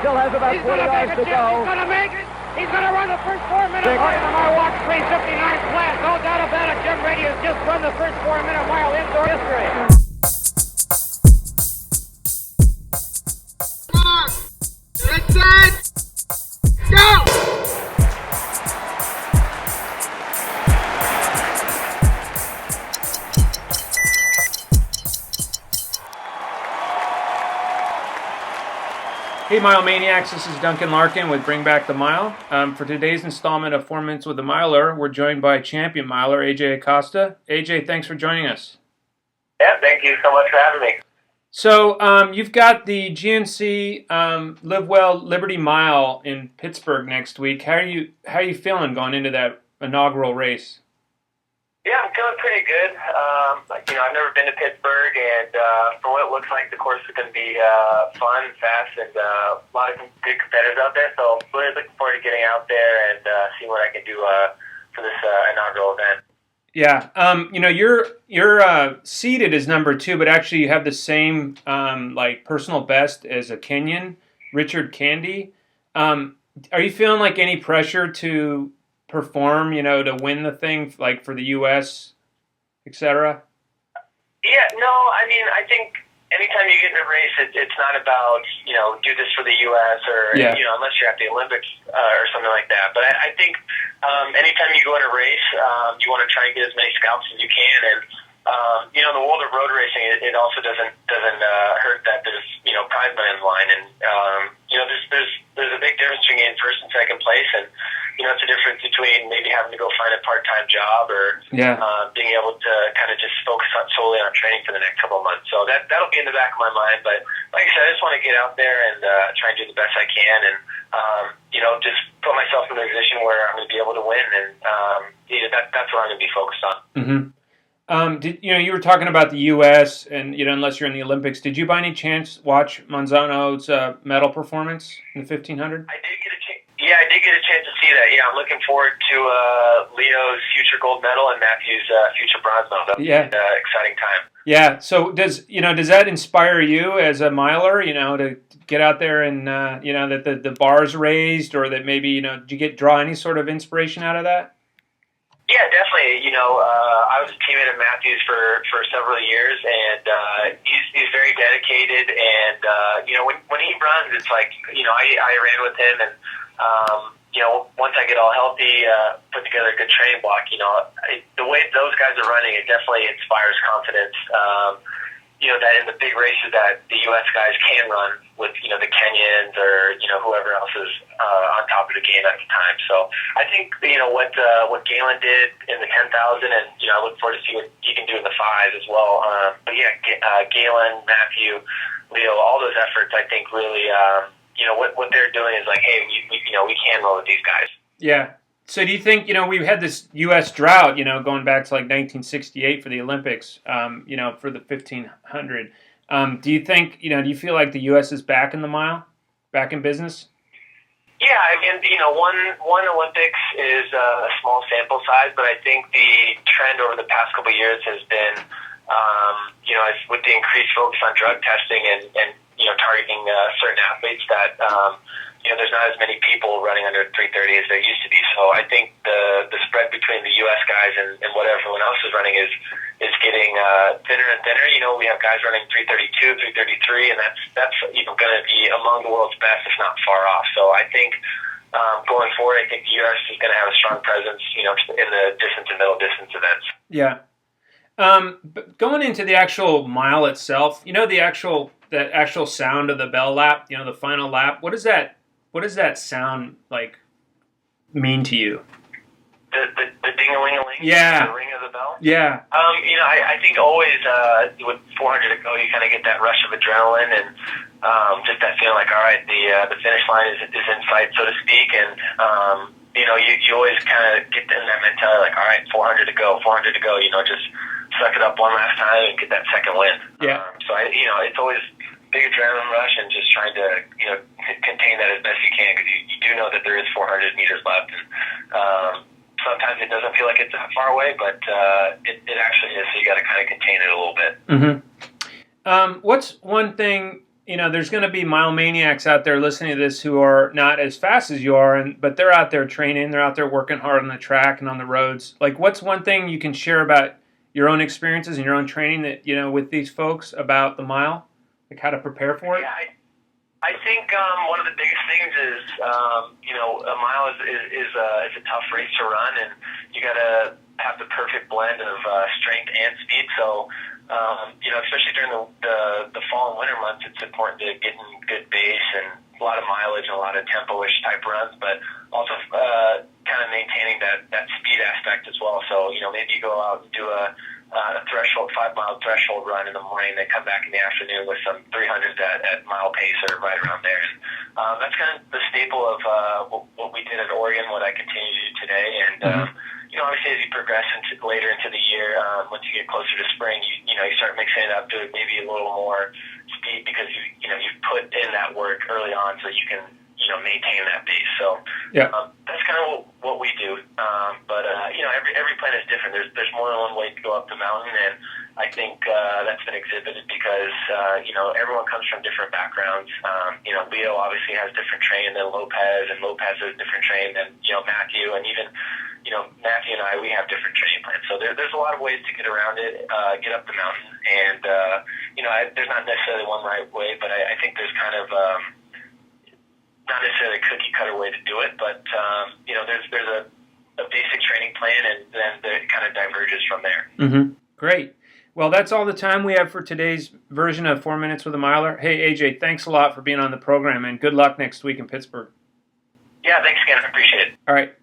still has about 40 yards to go. He's going to make it. He's going to run the first 4 minute mile in the mile walk 3:59 flat. No doubt about it. Jim Brady has just run the first 4 minute mile indoor history. Come on. Let's set. Go. Hey Mile Maniacs, this is Duncan Larkin with Bring Back the Mile. For today's installment of 4 Minutes with the Miler, we're joined by champion miler AJ Acosta. AJ, thanks for joining us. Yeah, thank you so much for having me. So you've got the GNC Live Well Liberty Mile in Pittsburgh next week. How are you feeling going into that inaugural race? Yeah, I'm feeling pretty good. I've never been to Pittsburgh, and from what it looks like, the course is going to be fun, fast, and a lot of good competitors out there. So I'm really looking forward to getting out there and seeing what I can do for this inaugural event. Yeah, you're seated as number 2, but actually you have the same personal best as a Kenyan, Richard Candy. Are you feeling like any pressure to perform, to win the thing, like for the U.S., etc.? Yeah, no, I think anytime you get in a race, it's not about, do this for the U.S. or, unless you're at the Olympics or something like that. But I think anytime you go in a race, you want to try and get as many scalps as you can. And, in the world of road racing, it also doesn't hurt that there's, prize money in the line. And, there's a big difference between getting first and second place. And, it's a difference between maybe having to go find a part-time job or being able to kind of just focus solely on training for the next couple of months. So that'll be in the back of my mind. But like I said, I just want to get out there and try and do the best I can and, just put myself in a position where I'm going to be able to win. And that's what I'm going to be focused on. Mm-hmm. You were talking about the U.S. and, unless you're in the Olympics, did you by any chance watch Manzano's medal performance in the 1500? I did get a chance to see that. Yeah, I'm looking forward to Leo's future gold medal and Matthew's future bronze medal. That'll be an exciting time. Yeah. So does that inspire you as a miler? To get out there and that the bar's raised, or that maybe did you draw any sort of inspiration out of that? Yeah, definitely. I was a teammate of Matthew's for several years, and he's very dedicated. And when he runs, it's like I ran with him, and once I get all healthy, put together a good training block. The way those guys are running, it definitely inspires confidence. That in the big races that the U.S. guys can run with, the Kenyans or, whoever else is on top of the game at the time. So I think, what Galen did in the 10,000, and, I look forward to see what he can do in the 5 as well. But yeah, Galen, Matthew, Leo, all those efforts, I think really, what they're doing is like, hey, we can roll with these guys. Yeah. So do you think, we've had this U.S. drought, going back to like 1968 for the Olympics, for the 1500. Do you think, do you feel like the U.S. is back in the mile, back in business? Yeah, one Olympics is a small sample size, but I think the trend over the past couple of years has been, with the increased focus on drug testing and targeting certain athletes that, there's not as many people running under 330 as there used to be. So I think the spread between the U.S. guys and what everyone else is running is getting thinner and thinner. We have guys running 332, 333, and that's going to be among the world's best, if not far off. So I think going forward, I think the U.S. is going to have a strong presence, in the distance and middle distance events. Yeah. But going into the actual mile itself, the actual sound of the bell lap, the final lap, what does that sound like mean to you? The ding-a-ling-a-ling? Yeah. The ring of the bell? Yeah. I think always with 400 to go, you kind of get that rush of adrenaline and just that feeling like, all right, the finish line is in sight, so to speak, and you always kind of get in that mentality like, all right, 400 to go, just suck it up one last time and get that second win. Yeah. So it's always big adrenaline rush and just trying to contain that as best you can, because you do know that there is 400 meters left. And sometimes it doesn't feel like it's that far away, but it actually is. So you got to kind of contain it a little bit. Mm-hmm. What's one thing there's going to be mile maniacs out there listening to this who are not as fast as you are, but they're out there training. They're out there working hard on the track and on the roads. Like, what's one thing you can share about your own experiences and your own training that, with these folks about the mile, like how to prepare for it? Yeah, I think one of the biggest things is, a mile is a tough race to run, and you got to have the perfect blend of strength and speed. So, especially during the fall and winter months, it's important to get in good base and a lot of mileage and a lot of tempo-ish type runs, but also kind of maintaining that speed aspect as well. So, maybe you go out and do a 5-mile threshold run in the morning, then come back in the afternoon with some 300s at mile pace or right around there. And that's kind of the staple of what we did at Oregon, what I continue to do today. And, obviously as you progress later into the year, once you get closer to spring, you start mixing it up to maybe a little more speed because you've put in that work early on so you can maintain that base. So that's kind of what we do. But every plan is different. There's more than one way to go up the mountain, and I think that's been exhibited because everyone comes from different backgrounds. Leo obviously has different training than Lopez, and Lopez has different training than Matthew, and even Matthew and I, we have different training plans. So there's a lot of ways to get around it, get up the mountain, and there's not necessarily one right way, but I think there's kind of not necessarily a cookie cutter way to do it, but there's a basic training plan, and then it kind of diverges from there. Mm-hmm. Great. Well, that's all the time we have for today's version of 4 Minutes with a Miler. Hey, AJ, thanks a lot for being on the program, and good luck next week in Pittsburgh. Yeah, thanks again. I appreciate it. All right.